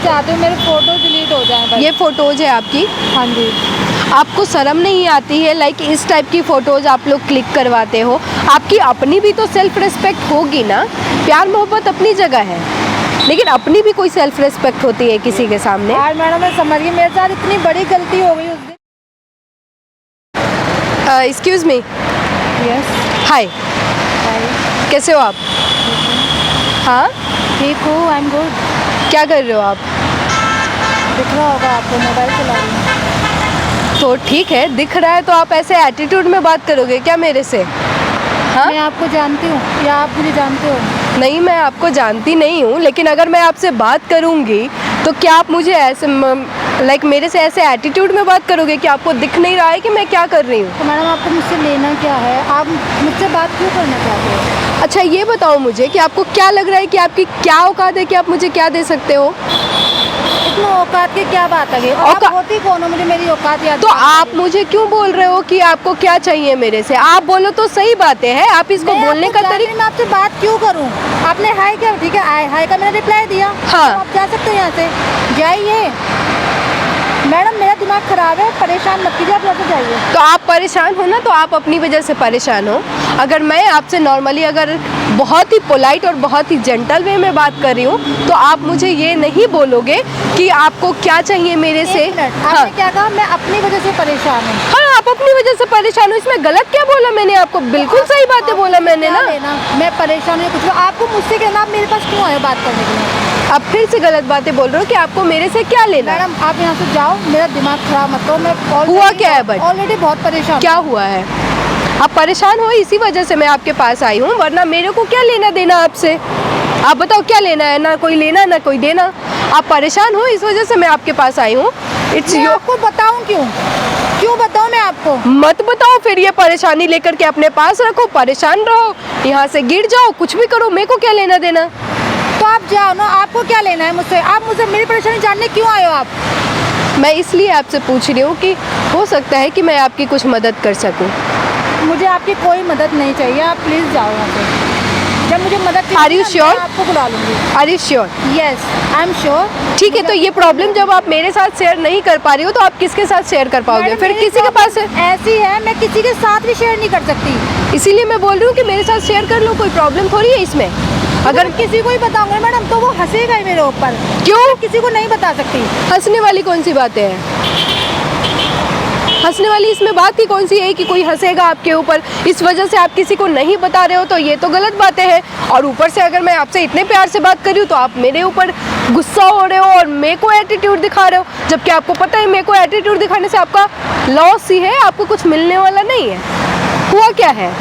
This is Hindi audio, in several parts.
चाहती हूँ मेरे फोटो डिलीट हो जाए। ये फ़ोटोज़ है आपकी? हाँ जी। आपको शर्म नहीं आती है? लाइक इस टाइप की फ़ोटोज़ आप लोग क्लिक करवाते हो। आपकी अपनी भी तो सेल्फ़ रिस्पेक्ट होगी ना। प्यार मोहब्बत अपनी जगह है, लेकिन अपनी भी कोई सेल्फ़ रिस्पेक्ट होती है किसी के सामने। यार मैडम मैं समझ गई, मेरे साथ इतनी बड़ी गलती हो गई उस दिन। Excuse me. यस। हाय, कैसे हो आप? हाँ, ठीक हूँ, आई एम गुड। क्या कर रहे हो आप? दिख रहा होगा आपको, मोबाइल चला रही हूँ। तो ठीक है, दिख रहा है तो आप ऐसे एटीट्यूड में बात करोगे क्या मेरे से? हाँ? मैं आपको जानती हूँ या आप मुझे जानते हो? नहीं, मैं आपको जानती नहीं हूँ, लेकिन अगर मैं आपसे बात करूँगी तो क्या आप मुझे ऐसे लाइक मेरे से ऐसे एटीट्यूड में बात करोगे कि आपको दिख नहीं रहा है कि मैं क्या कर रही हूँ? तो मैडम आपको मुझसे लेना क्या है? आप मुझसे बात क्यों करना चाहते हो? अच्छा ये बताओ मुझे कि आपको क्या लग रहा है कि आपकी क्या औकात है कि आप मुझे क्या दे सकते हो? इतना औकात की क्या बात है? आप होती कौन हो, मुझे मेरी औकात याद तो आप मुझे क्यों बोल रहे हो कि आपको क्या चाहिए मेरे से? आप बोलो तो सही बातें हैं, आप इसको बोलने का तरीका। मैं आपसे बात क्यों करूं? आपने हाय क्या, ठीक है हाय का मैंने रिप्लाई दिया। हाँ। तो आप जा सकते हो यहाँ से, जाइए। मैडम मेरा दिमाग खराब है, परेशान मत कीजिए, आप यहाँ से जाइए। तो आप परेशान हो ना, तो आप अपनी वजह से परेशान हो। अगर मैं आपसे नॉर्मली अगर बहुत ही पोलाइट और बहुत ही जेंटल वे में बात कर रही हूँ तो आप मुझे ये नहीं बोलोगे कि आपको क्या चाहिए मेरे से। आपने क्या कहा? मैं अपनी वजह से परेशान हूँ। हाँ, आप अपनी वजह से परेशान हो, इसमें गलत क्या बोला मैंने आपको? बिल्कुल सही बातें बोला मैंने ना। मैं परेशान हूँ कुछ, आपको मुझसे कहना, आप मेरे पास क्यों आए बात करने के लिए? आप फिर से गलत बातें बोल रहे हो कि आपको मेरे से क्या लेना है? मैडम आप यहाँ से जाओ, मेरा दिमाग खराब मत करो। मैं हुआ क्या है? बट ऑलरेडी बहुत परेशान। क्या हुआ है? आप परेशान हो, इसी वजह से मैं आपके पास आई हूँ, वरना मेरे को क्या लेना देना आपसे? आप बताओ क्या लेना है? ना कोई लेना ना कोई देना। आप परेशान हो, इस वजह से मैं आपके पास आई हूँ। इट्स मैं आपको बताऊँ क्यों? क्यों बताऊँ मैं आपको? मत बताओ फिर, ये परेशानी लेकर के अपने पास रखो, परेशान रहो, यहाँ से गिर जाओ, कुछ भी करो, मेरे को क्या लेना देना? तो आप जाओ ना, आपको क्या लेना है मुझसे? आप मुझसे मेरी परेशानी जानने क्यों आए हो आप? मैं इसलिए आपसे पूछ रही हूँ कि हो सकता है कि मैं आपकी कुछ मदद कर सकूँ। मुझे आपकी कोई मदद नहीं चाहिए, आप प्लीज़ जाओ यहाँ से। जब मुझे मदद चाहिए Are you sure? मैं आपको बुला लूँगी। Are you sure? Yes, I am sure। ठीक है, तो ये प्रॉब्लम जब आप मेरे साथ शेयर नहीं कर पा रही हो तो आप किसके साथ शेयर कर पाओगे? फिर किसी के पास है? ऐसी है, मैं किसी के साथ भी शेयर नहीं कर सकती। इसीलिए मैं बोल रही हूँ कि मेरे साथ शेयर कर लो, कोई प्रॉब्लम थोड़ी है इसमें। अगर किसी को ही बताऊंगा मैडम तो वो हंसेगा ही मेरे ऊपर। क्यों? किसी को नहीं बता सकती। हंसने वाली कौन सी बातें हैं? हंसने वाली इसमें बात ही कौन सी है कि कोई हंसेगा आपके ऊपर? इस वजह से आप किसी को नहीं बता रहे हो तो ये तो गलत बातें हैं। और ऊपर से अगर मैं आपसे इतने प्यार से बात कर रही हूँ तो आप मेरे ऊपर गुस्सा हो रहे हो और मेरे को एटीट्यूड दिखा रहे हो, जबकि आपको पता है मेरे को एटीट्यूड दिखाने से आपका लॉस ही है, आपको कुछ मिलने वाला नहीं है। हुआ क्या है?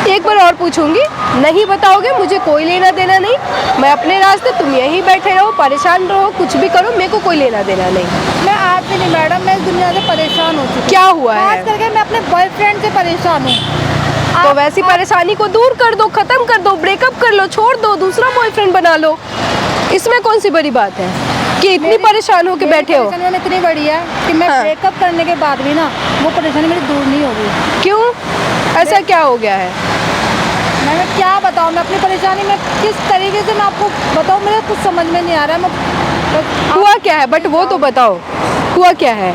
एक बार और पूछूंगी, नहीं बताओगे, मुझे कोई लेना देना नहीं। मैं अपने रास्ते, तुम यहीं बैठे रहो, परेशान रहो, कुछ भी करो, मेरे को कोई लेना देना नहीं। मैं आज भी नहीं मैडम, मैं इस दुनिया से परेशान हो चुकी हूँ। क्या हुआ है? खास करके मैं अपने बॉयफ्रेंड से परेशान हूँ। तो वैसी परेशानी को दूर कर दो, खत्म कर दो, ब्रेकअप कर लो, छोड़ दो, दूसरा बॉयफ्रेंड बना लो। इसमें कौन सी बड़ी बात है कि इतनी परेशान होके बैठे हो? परेशानी इतनी बड़ी है कि मैं ब्रेकअप करने के बाद भी ना वो परेशानी मेरी दूर नहीं होगी। क्यों? ऐसा क्या हो गया है? मैं क्या बताऊँ, मैं अपनी परेशानी में किस तरीके से मैं आपको बताऊँ, मेरे कुछ समझ में नहीं आ रहा है। हुआ क्या है? बट वो तो बताओ, हुआ क्या है?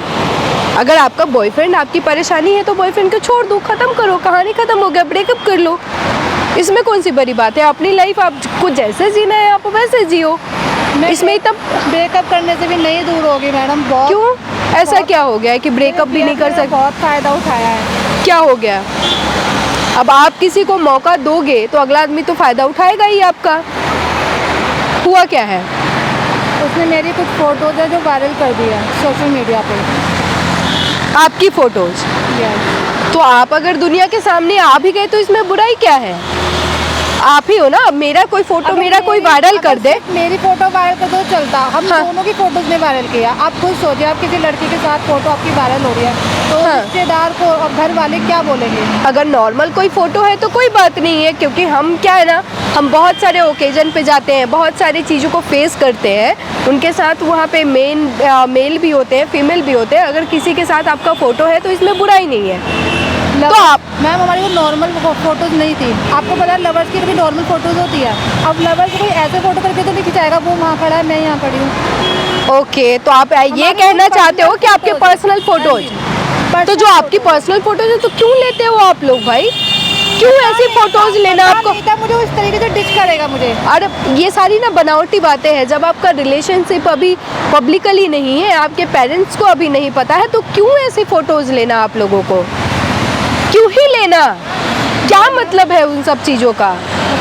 अगर आपका बॉयफ्रेंड आपकी परेशानी है तो बॉयफ्रेंड को छोड़ दो, खत्म करो, कहानी खत्म हो गया, ब्रेकअप कर लो। इसमें कौन सी बड़ी बात है? अपनी लाइफ आपको जैसे जीना है आप वैसे जियो। इसमें तब ब्रेकअप करने से भी नहीं दूर होगी मैडम। बहुत। क्यों? ऐसा क्या हो गया है कि ब्रेकअप भी नहीं कर सकते? बहुत फ़ायदा उठाया है। क्या हो गया? अब आप किसी को मौका दोगे तो अगला आदमी तो फ़ायदा उठाएगा ही आपका। हुआ क्या है? उसने मेरी कुछ फ़ोटोज़ है जो वायरल कर दी है सोशल मीडिया पे। आपकी फ़ोटोज़? यस। तो आप अगर दुनिया के सामने आ भी गए तो इसमें बुराई क्या है? आप ही हो ना। मेरा कोई फोटो मेरा कोई वायरल कर दे, मेरी फोटो वायरल कर दो चलता, हम दोनों की फोटोज ने वायरल किया। आप खुद सोचिए, आप किसी लड़की के साथ फोटो आपकी वायरल हो रही है तो रिश्तेदार को और घर वाले क्या बोलेंगे? अगर नॉर्मल कोई फोटो है तो कोई बात नहीं है, क्योंकि हम क्या है ना, हम बहुत सारे ओकेजन पे जाते हैं, बहुत सारी चीज़ों को फेस करते हैं, उनके साथ वहाँ पे मेल भी होते हैं, फीमेल भी होते हैं। अगर किसी के साथ आपका फ़ोटो है तो इसमें बुराई नहीं है। तो आप मैम हमारी वो नॉर्मल फोटोज़ नहीं थी, आपको पता है लवर्स की भी नॉर्मल फोटोज़ होती है। अब लवर्स कोई ऐसे फोटो करके तो नहीं खिंचाएगा, वो वहाँ खड़ा है मैं यहाँ खड़ी हूँ। ओके, तो आप ये कहना चाहते हो कि आपके पर्सनल फोटोज, तो जो आपकी पर्सनल फोटोज है तो क्यों लेते हो आप लोग भाई? क्यों ऐसी फोटोज लेना आपको? मुझे उस तरीके से डिच करेगा मुझे। अरे ये सारी ना बनावटी बातें हैं। जब आपका रिलेशनशिप अभी पब्लिकली नहीं है, आपके पेरेंट्स को अभी नहीं पता है, तो क्यों ऐसी फोटोज लेना आप लोगों को? क्यों ही लेना? क्या मतलब है उन सब चीज़ों का?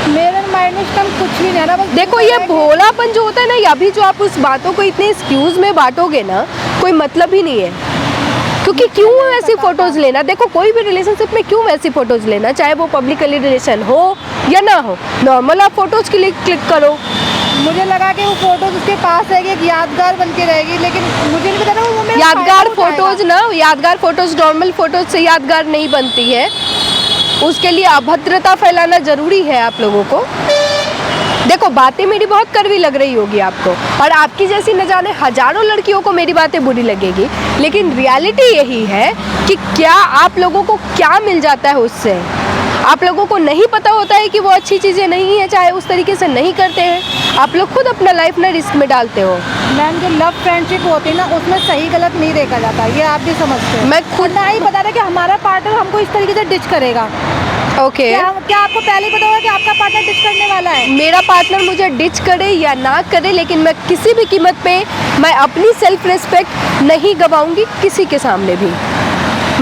मेरे माइंड में इसका कुछ भी नहीं आ रहा। बस देखो ये भोलापन जो होता है ना, या अभी जो आप उस बातों को इतने एक्सक्यूज में बांटोगे ना, कोई मतलब ही नहीं है। क्योंकि क्यों ऐसी फोटोज लेना? देखो कोई भी रिलेशनशिप में क्यों ऐसी फोटोज लेना, चाहे वो पब्लिकली रिलेशन हो या ना हो, नॉर्मल आप फोटोज क्लिक करो। मुझे लगा कि वो फोटोज उसके पास रहेगी, एक यादगार बन के रहेगी, लेकिन मुझे नहीं पता ना वो मेरा यादगार फायदा उठाएगा। फोटोज ना, यादगार फोटोज नॉर्मल फोटोज से यादगार नहीं बनती है। उसके लिए अभद्रता फैलाना जरूरी है आप लोगों को। देखो बातें मेरी बहुत कड़वी लग रही होगी आपको, और आपकी जैसी न जाने हजारों लड़कियों को मेरी बातें बुरी लगेगी, लेकिन रियलिटी यही है कि क्या आप लोगों को क्या मिल जाता है उससे। आप लोगों को नहीं पता होता है कि वो अच्छी चीज़ें नहीं है, चाहे उस तरीके से नहीं करते हैं। आप लोग खुद अपना लाइफ ना रिस्क में डालते हो। मैम जो लव फ्रेंडशिप होती है ना, उसमें सही गलत नहीं देखा जाता, ये आप भी समझते हो। मैं खुद ना ही बता रहा कि हमारा पार्टनर हमको इस तरीके से डिच करेगा। ओके क्या आपको पहले ही पता होगा कि आपका पार्टनर डिच करने वाला है? मेरा पार्टनर मुझे डिच करे या ना करे, लेकिन मैं किसी भी कीमत पे मैं अपनी सेल्फ रिस्पेक्ट नहीं गवाऊंगी किसी के सामने भी।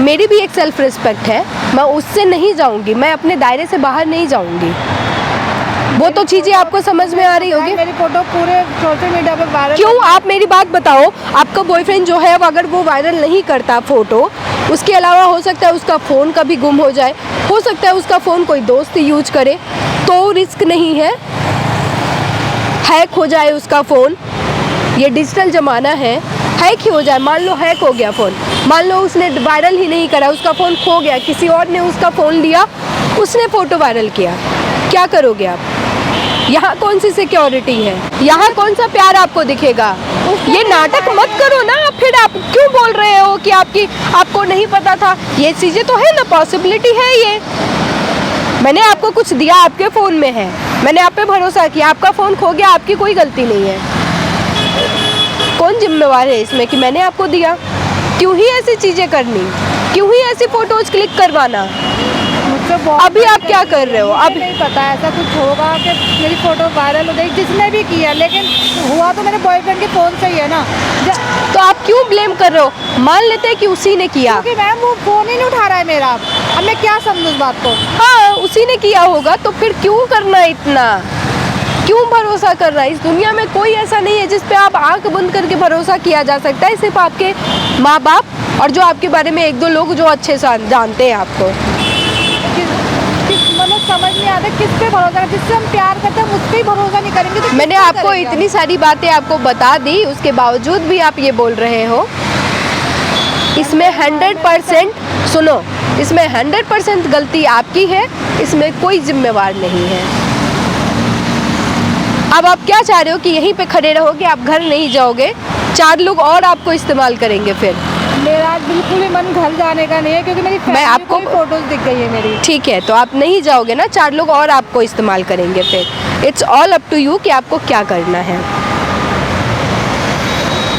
मेरी भी एक सेल्फ रिस्पेक्ट है, मैं उससे नहीं जाऊंगी, मैं अपने दायरे से बाहर नहीं जाऊंगी। वो तो चीज़ें आपको समझ में आ रही होगी। मेरी फोटो पूरे सोशल मीडिया पे वायरल। क्यों? आप मेरी बात बताओ, आपका बॉयफ्रेंड जो है अगर वो वायरल नहीं करता फोटो, उसके अलावा हो सकता है उसका फ़ोन कभी गुम हो जाए, हो सकता है उसका फ़ोन कोई दोस्त यूज करे, तो रिस्क नहीं है? हैक हो जाए उसका फ़ोन, ये डिजिटल ज़माना है, हैक ही हो जाए। मान लो हैक हो गया फ़ोन, मान लो उसने वायरल ही नहीं करा, उसका फ़ोन खो गया, किसी और ने उसका फ़ोन लिया, उसने फ़ोटो वायरल किया, क्या करोगे आप? यहाँ कौन सी सिक्योरिटी है? यहाँ कौन सा प्यार आपको दिखेगा? ये नाटक मत करो ना। फिर आप क्यों बोल रहे हो कि आपको नहीं पता था? ये चीज़ें तो है ना, पॉसिबिलिटी है ये। मैंने आपको कुछ दिया, आपके फ़ोन में है, मैंने आप पे भरोसा किया, आपका फ़ोन खो गया, आपकी कोई गलती नहीं है। कौन जिम्मेवार है इसमें कि मैंने आपको दिया? क्यों ही ऐसी चीज़ें करनी? क्यों ही ऐसी फ़ोटोज़ क्लिक करवाना? अभी आप क्या कर रहे हो? अभी नहीं पता ऐसा कुछ होगा कि मेरी फोटो वायरल हो जाएगी, जिसने भी किया, लेकिन हुआ तो मेरे बॉयफ्रेंड के फ़ोन से ही है ना। तो आप क्यों ब्लेम कर रहे हो? मान लेते हैं कि उसी ने किया, क्योंकि मैम वो फ़ोन ही नहीं उठा रहा है मेरा। अब मैं क्या समझूं इस बात को? हाँ उसी ने किया होगा, तो फिर क्यों करना इतना? क्यों भरोसा करना? इस दुनिया में कोई ऐसा नहीं है जिस पे आप आंख बंद करके भरोसा किया जा सकता है, सिर्फ आपके माँ बाप और जो आपके बारे में एक दो लोग जो अच्छे से जानते हैं आपको। मतलब समझ नहीं आता किस पे भरोसा करें? जिससे हम प्यार करते हैं उस पे ही भरोसा नहीं करेंगे तो मैंने आपको इतनी सारी बातें आपको बता दी, उसके बावजूद भी आप ये बोल रहे हो। इसमें 100% सुनो, इसमें 100% गलती आपकी है, इसमें कोई जिम्मेवार नहीं है। अब आप क्या चाह रहे हो कि यहीं पे खड़े रहोगे, आप घर नहीं जाओगे, 4 लोग और आपको इस्तेमाल करेंगे? फिर मेरा बिल्कुल भी मन घर जाने का नहीं है, क्योंकि मेरी मैं आपको फोटोज दिख गई है मेरी। ठीक है, तो आप नहीं जाओगे ना, 4 लोग और आपको इस्तेमाल करेंगे। फिर it's all up to you कि आपको क्या करना है।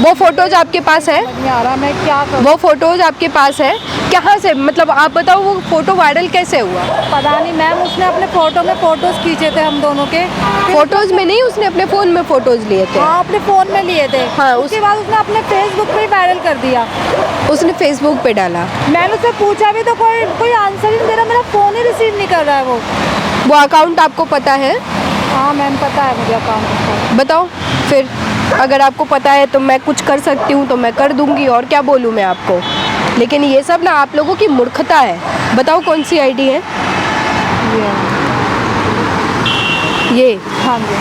वो फोटोज आपके पास है? नहीं आ रहा मैं क्या करूं? वो फोटोज आपके पास है? कहाँ से, मतलब आप बताओ वो फोटो वायरल कैसे हुआ? पता नहीं मैम, उसने अपने फोटो में फोटोज खींचे थे हम दोनों के। फोटोज में नहीं, उसने अपने फ़ोन में फोटोज लिए थे। हाँ अपने फ़ोन में लिए थे। हाँ, उसके बाद उसने अपने फेसबुक पे वायरल कर दिया। उसने फेसबुक पे डाला। मैंने उससे पूछा भी तो कोई आंसर ही नहीं दे रहा, मेरा फ़ोन ही रिसीव नहीं कर रहा है वो अकाउंट आपको पता है? हाँ मैम पता है मुझे अकाउंट। बताओ फिर, अगर आपको पता है तो मैं कुछ कर सकती हूँ तो मैं कर दूँगी, और क्या बोलूँ मैं आपको। लेकिन ये सब ना आप लोगों की मूर्खता है। बताओ कौन सी आईडी है ये? हाँ जी,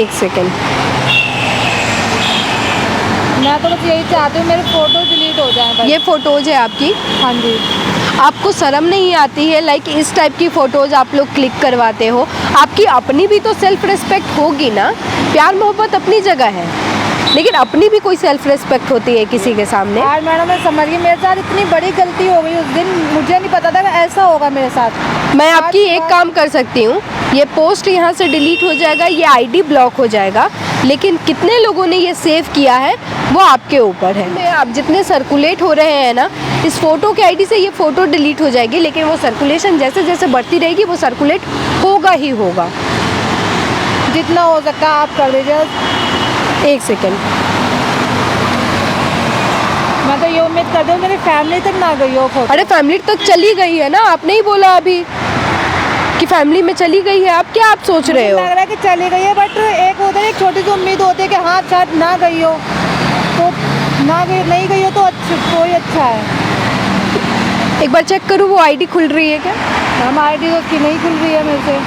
एक सेकेंड, मैं तो बस यही चाहती हूँ मेरे फ़ोटो डिलीट हो जाएं बस। ये फ़ोटोज़ है आपकी? हाँ जी। आपको शर्म नहीं आती है? लाइक इस टाइप की फ़ोटोज़ आप लोग क्लिक करवाते हो। आपकी अपनी भी तो सेल्फ रिस्पेक्ट होगी ना। प्यार मोहब्बत अपनी जगह है, लेकिन अपनी भी कोई सेल्फ रिस्पेक्ट होती है किसी के सामने। यार मैडम मैं समझ गई, मेरे साथ इतनी बड़ी गलती हो गई उस दिन, मुझे नहीं पता था कि ऐसा होगा मेरे साथ। मैं आपकी एक काम कर सकती हूँ, ये पोस्ट यहाँ से डिलीट हो जाएगा, ये आईडी ब्लॉक हो जाएगा, लेकिन कितने लोगों ने ये सेव किया है वो आपके ऊपर है। मैं आप जितने सर्कुलेट हो रहे हैं ना, इस फ़ोटो के आईडी से ये फ़ोटो डिलीट हो जाएगी, लेकिन वो सर्कुलेशन जैसे जैसे बढ़ती रहेगी वो सर्कुलेट होगा ही होगा। जितना हो सकता है आप कर दीजिए। एक सेकेंड, मैं तो ये उम्मीद करती हूँ मेरी फैमिली तक ना गई हो फोटो। अरे फैमिली तक चली गई है ना, आपने ही बोला अभी कि फैमिली में चली गई है, आप क्या आप सोच रहे हो? लग रहा है कि चली गई है, बट एक होता है, एक छोटी सी उम्मीद होती है कि हाँ शायद ना गई हो, तो ना गई नहीं गई हो तो कोई अच्छा है। एक बार चेक करूँ वो आईडी खुल रही है क्या? हम आईडी तो उसकी नहीं खुल रही है मेरे से।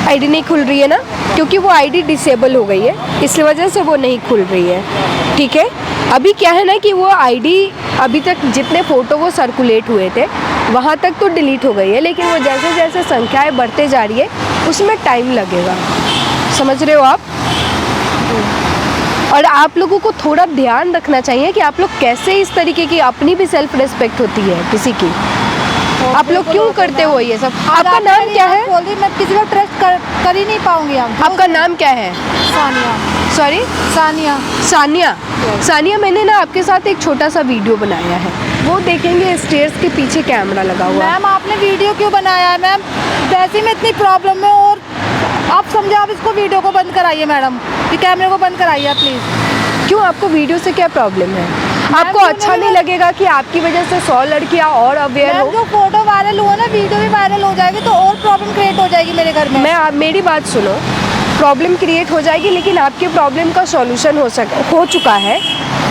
आईडी नहीं खुल रही है ना, क्योंकि वो आईडी डिसेबल हो गई है, इस वजह से वो नहीं खुल रही है। ठीक है, अभी क्या है ना कि वो आईडी अभी तक जितने फ़ोटो वो सर्कुलेट हुए थे वहाँ तक तो डिलीट हो गई है, लेकिन वो जैसे जैसे संख्याएं बढ़ते जा रही है उसमें टाइम लगेगा, समझ रहे हो आप? और आप लोगों को थोड़ा ध्यान रखना चाहिए कि आप लोग कैसे, इस तरीके की अपनी भी सेल्फ रिस्पेक्ट होती है किसी की, आप लोग क्यों करते हो ये सब? आपका नाम क्या है? बोल रही मैं किसी पर ट्रस्ट कर ही नहीं पाऊंगी। आपका नाम क्या है? सानिया। सॉरी, सानिया। सानिया। सानिया, मैंने ना आपके साथ एक छोटा सा वीडियो बनाया है, वो देखेंगे, स्टेयर्स के पीछे कैमरा लगा हुआ है। मैम आपने वीडियो क्यों बनाया है? मैम वैसे में इतनी प्रॉब्लम में, और आप समझे, आप इसको वीडियो को बंद कराइए मैडम, ये कैमरे को बंद कराइए प्लीज़। क्यों, आपको वीडियो से क्या प्रॉब्लम है? आपको अच्छा नहीं लगेगा कि आपकी वजह से 100 लड़कियां और अवेयर हो? जो फोटो वायरल हुआ ना, वीडियो भी वायरल हो जाएगी तो और प्रॉब्लम क्रिएट हो जाएगी मेरे घर में। मेरी बात सुनो, प्रॉब्लम क्रिएट हो जाएगी, लेकिन आपके प्रॉब्लम का सॉल्यूशन हो चुका है,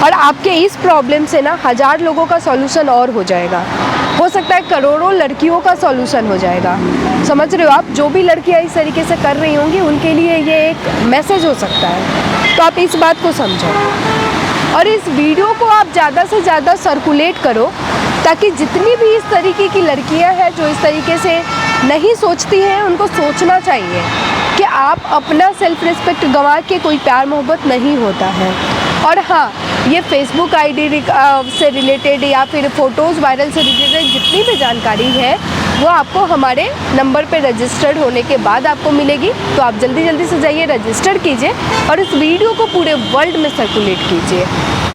और आपके इस प्रॉब्लम से ना 1000 लोगों का सॉल्यूशन और हो जाएगा, हो सकता है करोड़ों लड़कियों का सॉल्यूशन हो जाएगा। समझ रहे हो आप? जो भी लड़कियां इस तरीके से कर रही होंगी उनके लिए ये एक मैसेज हो सकता है, तो आप इस बात को समझो और इस वीडियो को आप ज़्यादा से ज़्यादा सर्कुलेट करो, ताकि जितनी भी इस तरीके की लड़कियां हैं जो इस तरीके से नहीं सोचती हैं, उनको सोचना चाहिए कि आप अपना सेल्फ रिस्पेक्ट गंवा के कोई प्यार मोहब्बत नहीं होता है। और हाँ, ये फेसबुक आईडी से रिलेटेड या फिर फ़ोटोज़ वायरल से रिलेटेड जितनी भी जानकारी है वो आपको हमारे नंबर पे रजिस्टर्ड होने के बाद आपको मिलेगी, तो आप जल्दी जल्दी से जाइए, रजिस्टर कीजिए और इस वीडियो को पूरे वर्ल्ड में सर्कुलेट कीजिए।